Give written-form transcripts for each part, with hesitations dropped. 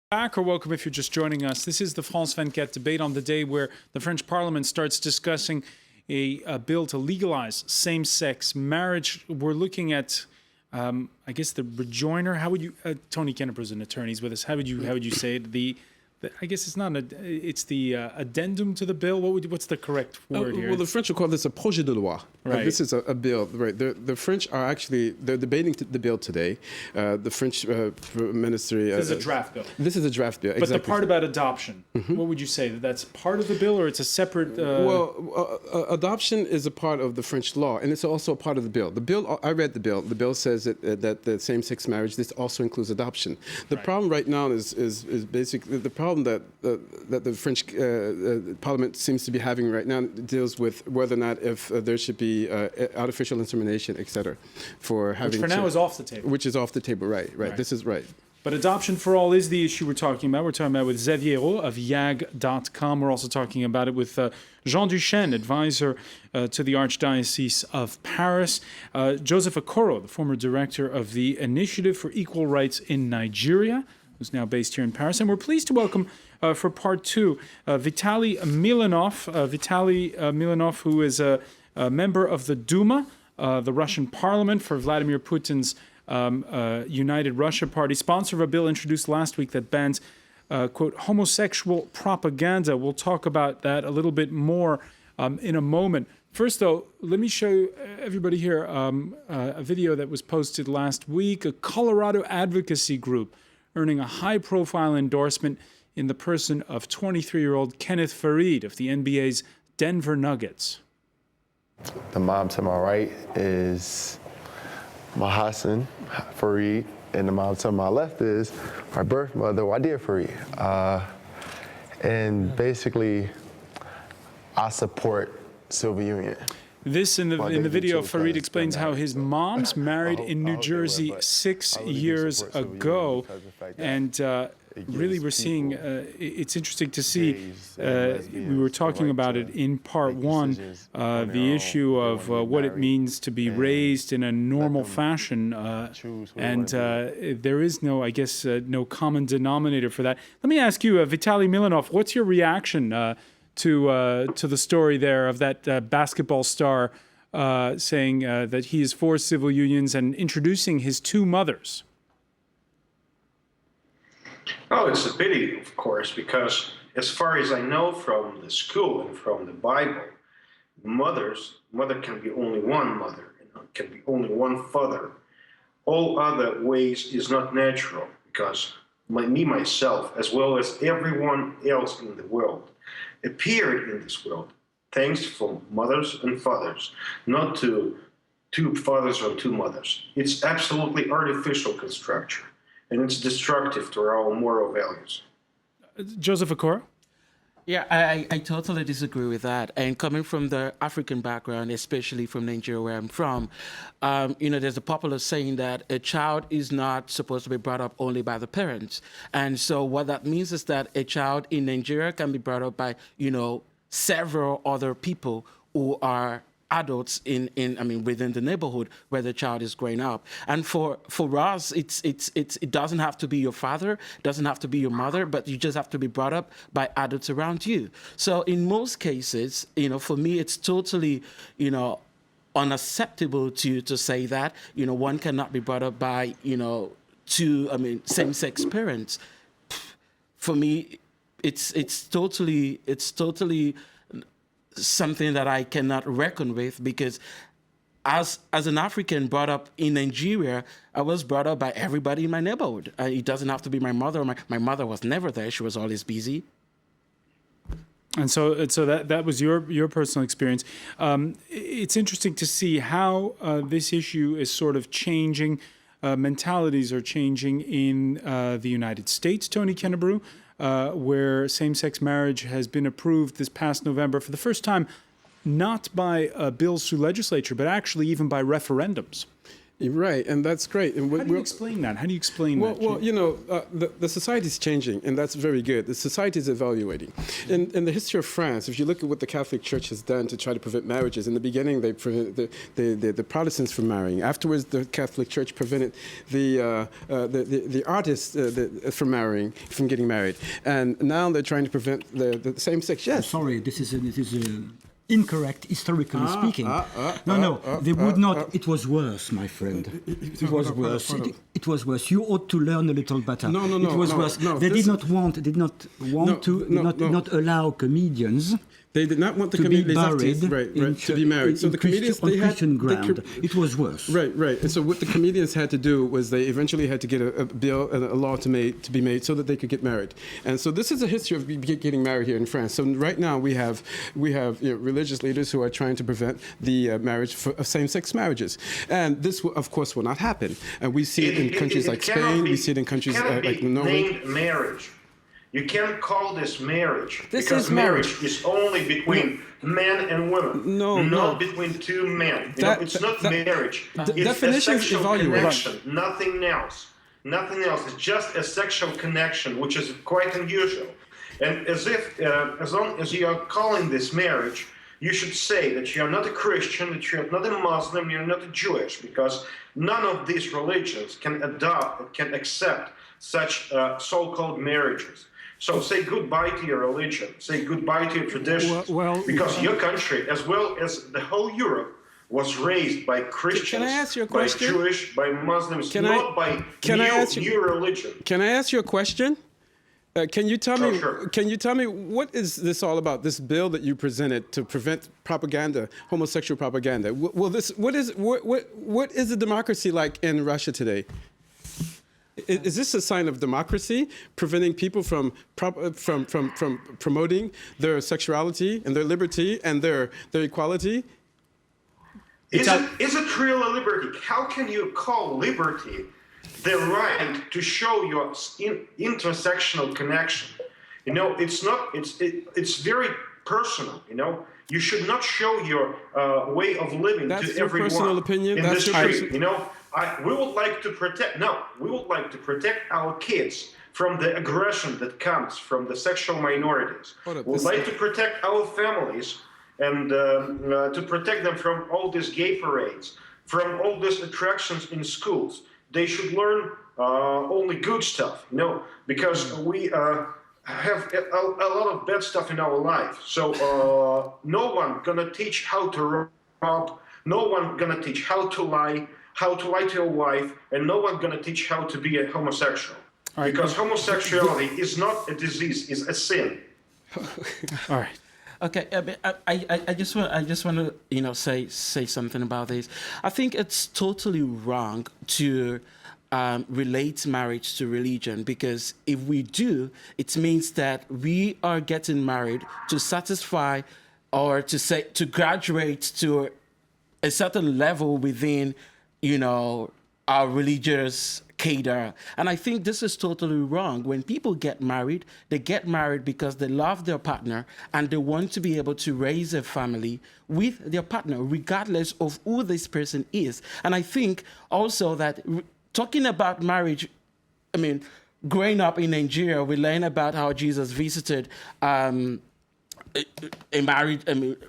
Back or welcome if you're just joining us. This is the France 24 debate on the day where the French Parliament starts discussing a bill to legalize same-sex marriage. We're looking at, I guess, the rejoinder. How would you, Tony Kennebrew is an attorney, is with us. How would you say it? I guess it's not it's the addendum to the bill. What's the correct word here? Well, the French will call this a projet de loi. Right. This is a bill. Right. The French are actually they're debating the bill today. The French ministry. This is a draft bill. This is a draft bill. But exactly. the part about adoption, what would you say? That's part of the bill, or it's a separate? Adoption is a part of the French law, and it's also a part of the bill. The bill. I read the bill. The bill says that the same-sex marriage. This also includes adoption. The problem right now is basically the problem that the French Parliament seems to be having right now deals with whether or not if there should be artificial insemination, etc. for having. Which for now is off the table. Which is off the table, right? This is right. But adoption for all is the issue we're talking about. We're talking about with Xavier Roux of YAG.com. We're also talking about it with Jean Duchesne, advisor to the Archdiocese of Paris. Joseph Okoro, the former director of the Initiative for Equal Rights in Nigeria, who's now based here in Paris. And we're pleased to welcome for part two Vitaly Milanov. Vitaly Milanov, who is a member of the Duma, the Russian parliament for Vladimir Putin's United Russia Party, sponsor of a bill introduced last week that bans, quote, homosexual propaganda. We'll talk about that a little bit more in a moment. First, though, let me show everybody here a video that was posted last week. A Colorado advocacy group earning a high-profile endorsement in the person of 23-year-old Kenneth Faried of the NBA's Denver Nuggets. The mom to my right is Mahassan Fareed, and the mom to my left is my birth mother, Wadia Fareed. And basically, I support civil union. This in the video, Fareed explains how his mom's married in New Jersey 6 years ago, and really we're seeing, it's interesting to see, we were talking about it in part one, the issue of what it means to be raised in a normal fashion, and there is no, I guess, no common denominator for that. Let me ask you, Vitaly Milanov, what's your reaction to the story there of that basketball star saying that he is for civil unions and introducing his two mothers? Oh, it's a pity, of course, because as far as I know from the school and from the Bible, mother can be only one mother, and can be only one father. All other ways is not natural, because myself, as well as everyone else in the world, appeared in this world thanks to mothers and fathers, not to two fathers or two mothers. It's absolutely artificial construction, and it's destructive to our moral values. Joseph Okoro? Yeah, I totally disagree with that. And coming from the African background, especially from Nigeria, where I'm from, there's a popular saying that a child is not supposed to be brought up only by the parents. And so what that means is that a child in Nigeria can be brought up by, several other people who are adults within the neighborhood where the child is growing up. And for us, it doesn't have to be your father, it doesn't have to be your mother, but you just have to be brought up by adults around you. So in most cases, for me, it's totally, unacceptable to say that, one cannot be brought up by, same-sex parents. For me, it's totally something that I cannot reckon with, because as an African brought up in Nigeria, I was brought up by everybody in my neighborhood. It doesn't have to be my mother. My mother was never there. She was always busy. And so that was your personal experience. It's interesting to see how this issue is sort of changing. Mentalities are changing in the United States, Tony Kennebrew, where same-sex marriage has been approved this past November for the first time, not by bills through legislature, but actually even by referendums. Right, and that's great. And How do you explain that? How do you explain that? Well, you know, the society is changing, and that's very good. The society is evaluating. In the history of France, if you look at what the Catholic Church has done to try to prevent marriages, in the beginning they prevented the Protestants from marrying. Afterwards, the Catholic Church prevented the artists from marrying, from getting married, and now they're trying to prevent the same sex. Yes. Sorry, this is incorrect, historically speaking. They would not. It was worse, my friend. It was worse. It was worse. You ought to learn a little better. No. It was worse. They did not allow comedians. They did not want the to be comedians buried to be married. So the comedians on Christian ground. It was worse. Right. And so what the comedians had to do was they eventually had to get a bill and a law to be made so that they could get married. And so this is a history of getting married here in France. So right now we have religious leaders who are trying to prevent the marriage of same-sex marriages. And this, of course, will not happen. And we see it in countries like Spain. We see it in countries like Norway. Named marriage. You can't call this marriage because is marriage. Is only between men and women, not between two men. It's not marriage. It's a sexual connection, nothing else. Nothing else. It's just a sexual connection, which is quite unusual. And as long as you are calling this marriage, you should say that you are not a Christian, that you are not a Muslim, you are not a Jewish, because none of these religions can accept such so-called marriages. So say goodbye to your religion, say goodbye to your traditions, because your country, as well as the whole Europe, was raised by Christians, by Jewish, by Muslims, not by new religion. Can I ask you a question? Can you tell me? Sure. Can you tell me what is this all about? This bill that you presented to prevent propaganda, homosexual propaganda. What is the democracy like in Russia today? Is this a sign of democracy, preventing people from promoting their sexuality and their liberty and their equality? Is it real a liberty? How can you call liberty the right to show your intersectional connection? You know, it's not. It's very personal. You know, you should not show your way of living That's to your everyone personal opinion. in That's the your street. You know, we would like to protect. No, we would like to protect our kids from the aggression that comes from the sexual minorities. We would like to protect our families and to protect them from all these gay parades, from all these attractions in schools. They should learn only good stuff, you know, because we have a lot of bad stuff in our life. So no one gonna teach how to rob, no one gonna teach how to lie to your wife, and no one gonna teach how to be a homosexual. Right. Because homosexuality is not a disease; it's a sin. All right. Okay, I just want to say something about this. I think it's totally wrong to relate marriage to religion, because if we do, it means that we are getting married to satisfy or to graduate to a certain level within, our religious cadre. And I think this is totally wrong. When people get married, they get married because they love their partner and they want to be able to raise a family with their partner, regardless of who this person is. And I think also that talking about marriage, growing up in Nigeria, we learn about how Jesus visited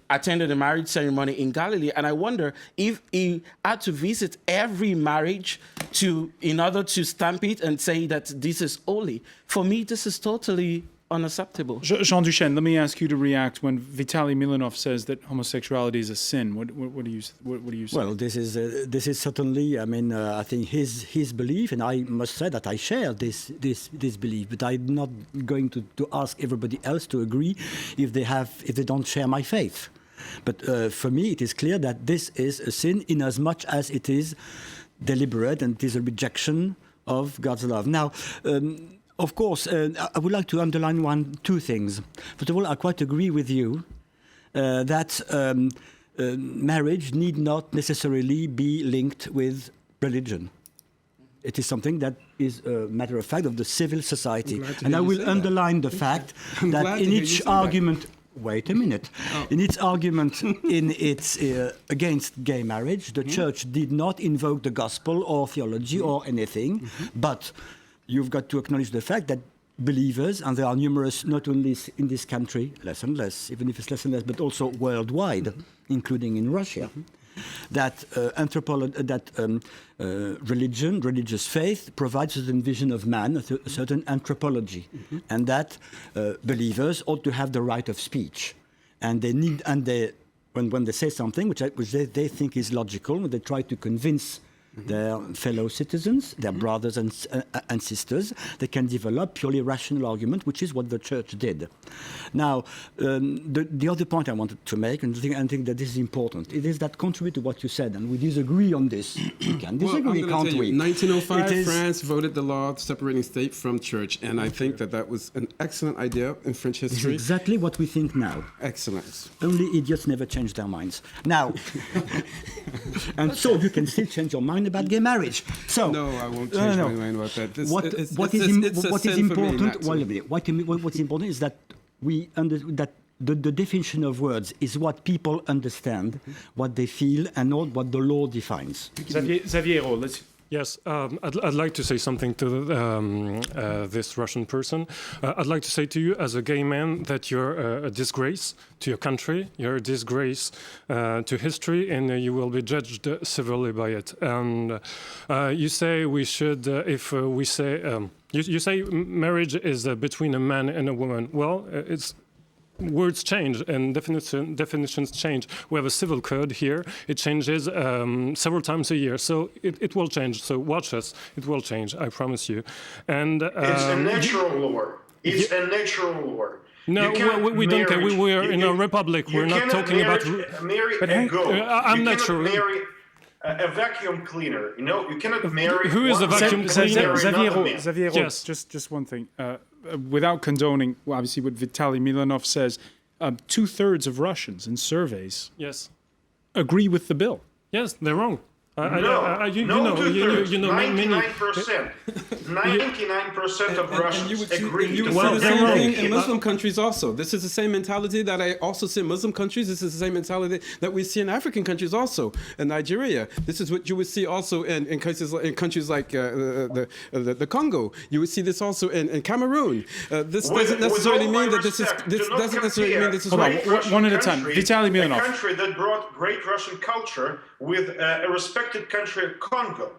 attended a marriage ceremony in Galilee, and I wonder if he had to visit every marriage in order to stamp it and say that this is holy. For me, this is totally unacceptable. Jean Duchesne, let me ask you to react when Vitaly Milanov says that homosexuality is a sin. What do you say? Well, this is certainly, I think his belief, and I must say that I share this belief. But I'm not going to ask everybody else to agree if they don't share my faith. But for me, it is clear that this is a sin in as much as it is deliberate and it is a rejection of God's love. Now. Of course, I would like to underline two things. First of all, I quite agree with you that marriage need not necessarily be linked with religion. It is something that is a matter of fact of the civil society. And I will underline the fact that in each argument... wait a minute. In its argument in its against gay marriage, the church did not invoke the gospel or theology or anything, but you've got to acknowledge the fact that believers, and there are numerous not only in this country, less and less, even if it's less and less, but also worldwide, including in Russia, that religion, religious faith provides a certain vision of man, a certain anthropology, and that believers ought to have the right of speech, and they need, and they, when they say something which they think is logical, they try to convince their fellow citizens, their brothers and sisters, they can develop purely rational argument, which is what the church did. Now, the other point I wanted to make, and I think that this is important, it is that contrary to what you said, and we disagree on this, we can disagree, can't we? 1905, France voted the law separating state from church, and I think that was an excellent idea in French history. It's exactly what we think now. Excellent. Only idiots never change their minds. Now, and so you can still change your mind about gay marriage. So no, I won't change my mind about that. What is important? What's important is that that the definition of words is what people understand, what they feel, and not what the law defines. Xavier, let's. Yes, I'd like to say something to this Russian person. I'd like to say to you, as a gay man, that you're a disgrace to your country, you're a disgrace to history, and you will be judged severely by it. And you say we should, if we say, you say marriage is between a man and a woman. Well, it's words change and definitions change. We have a civil code here. It changes several times a year, so it will change. So watch us. It will change, I promise you. And it's a natural law. It's a natural law. No, we don't care. We are in a republic. We're not talking about. I'm not sure. Marry a vacuum cleaner. You know, you cannot marry. Who is a vacuum cleaner? Xavier, yes. just one thing. Without condoning, obviously, what Vitaly Milanov says, 2/3 of Russians in surveys agree with the bill. Yes, they're wrong. No, 99%. 99% of Russians agree. You would see the same thing in Muslim countries also. This is the same mentality that I also see in Muslim countries. This is the same mentality that we see in African countries also. In Nigeria, this is what you would see also in countries like the Congo. You would see this also in Cameroon. This doesn't necessarily mean that this is right. One at a time. Vitaly Milanov. A country that brought great Russian culture with a respected country, Congo.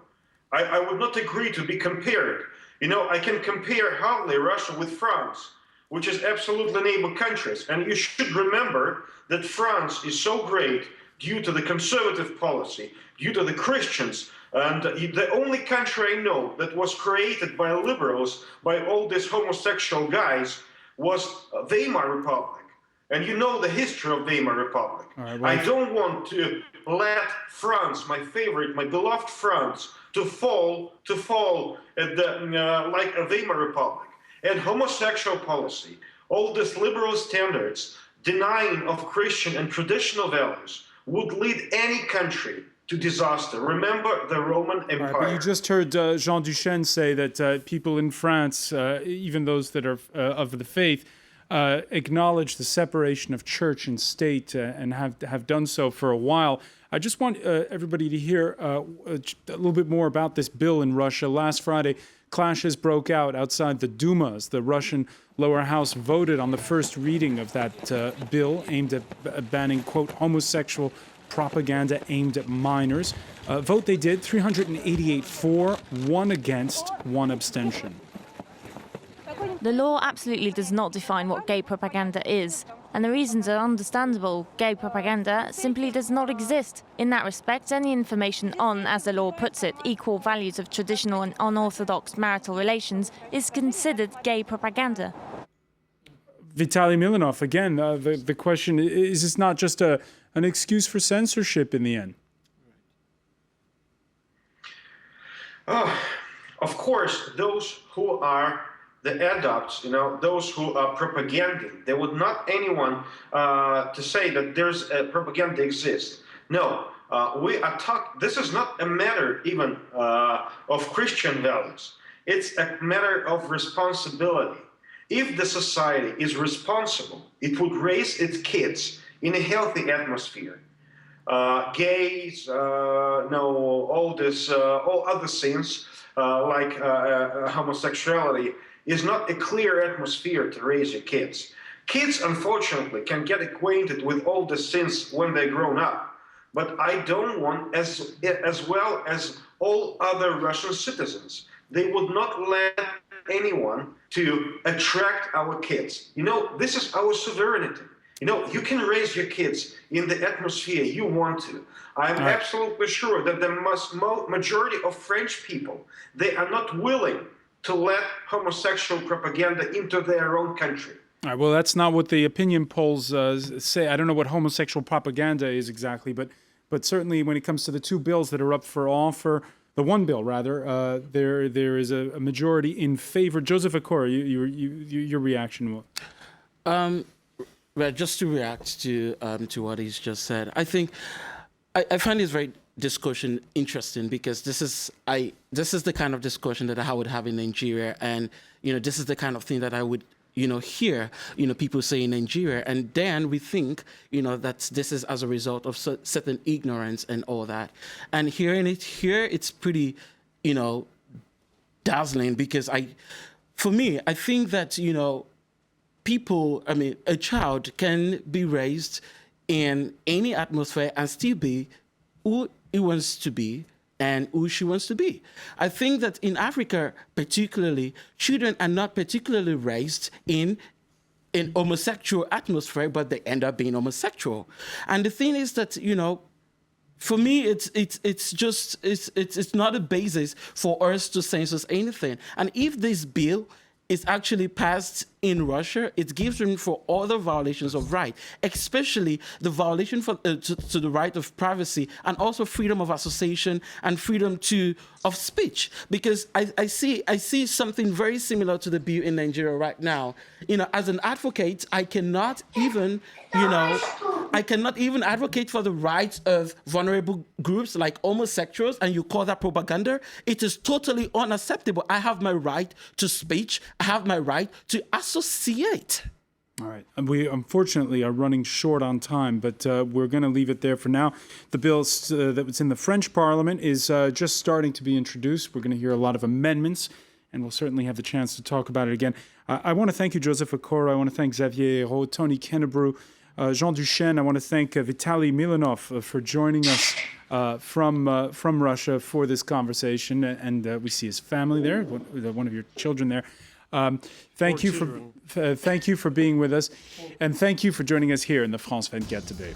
I would not agree to be compared. You know, I can compare hardly Russia with France, which is absolutely neighbor countries. And you should remember that France is so great due to the conservative policy, due to the Christians. And the only country I know that was created by liberals, by all these homosexual guys, was Weimar Republic. And you know the history of Weimar Republic. Right, well, I don't want to let France, my favorite, my beloved France, to fall at like a Weimar Republic. And homosexual policy, all these liberal standards, denying of Christian and traditional values, would lead any country to disaster. Remember the Roman Empire. Right, but you just heard Jean Duchesne say that people in France, even those that are of the faith, acknowledge the separation of church and state and have done so for a while. I just want everybody to hear a little bit more about this bill in Russia. Last Friday, clashes broke out outside the Dumas. The Russian lower house voted on the first reading of that bill aimed at banning, quote, homosexual propaganda aimed at minors. Vote they did, 388 for, 1 against, 1 abstention. The law absolutely does not define what gay propaganda is, and the reasons are understandable. Gay propaganda simply does not exist. In that respect, any information on, as the law puts it, equal values of traditional and unorthodox marital relations is considered gay propaganda. Vitaly Milanov, again, the question, is this not just an excuse for censorship in the end? Of course, those who are the adopts, you know, those who are propaganding, there would not anyone to say that there's a propaganda exists. No, we are this is not a matter even of Christian values. It's a matter of responsibility. If the society is responsible, it would raise its kids in a healthy atmosphere. Gays, no, all other sins like homosexuality is not a clear atmosphere to raise your kids. Kids, unfortunately, can get acquainted with all the sins when they're grown up. But I don't want, as well as all other Russian citizens, they would not let anyone to attract our kids. You know, this is our sovereignty. You know, you can raise your kids in the atmosphere you want to. I'm absolutely sure that the majority of French people, they are not willing to let homosexual propaganda into their own country. All right, well, that's not what the opinion polls say. I don't know what homosexual propaganda is exactly, but certainly when it comes to the two bills that are up for offer, the one bill rather, there is a majority in favor. Joseph Akora, your reaction? Well, just to react to what he's just said, I think I find this very discussion interesting because this is the kind of discussion that I would have in Nigeria, and this is the kind of thing that I would hear people say in Nigeria, and then we think that this is as a result of certain ignorance and all that, and hearing it here, it's pretty dazzling because for me I think that a child can be raised in any atmosphere and still be who he wants to be and who she wants to be. I think that in Africa, particularly, children are not particularly raised in an homosexual atmosphere, but they end up being homosexual. And the thing is that, for me, it's not a basis for us to censor anything. And if this bill is actually passed in Russia, it gives room for other violations of right, especially the violation to the right of privacy and also freedom of association and freedom of speech. Because I see something very similar to the bill in Nigeria right now. As an advocate, I cannot even advocate for the rights of vulnerable groups like homosexuals, and you call that propaganda. It is totally unacceptable. I have my right to speech. I have my right to associate. All right. We unfortunately are running short on time, but we're going to leave it there for now. The bill that was in the French Parliament is just starting to be introduced. We're going to hear a lot of amendments, and we'll certainly have the chance to talk about it again. I want to thank you, Joseph Akora. I want to thank Xavier Hérault, Tony Kennebrew, Jean Duchesne. I want to thank Vitaly Milanov for joining us from Russia for this conversation. And we see his family there, one of your children there. Thank you for being with us, and thank you for joining us here in the France 24 debate.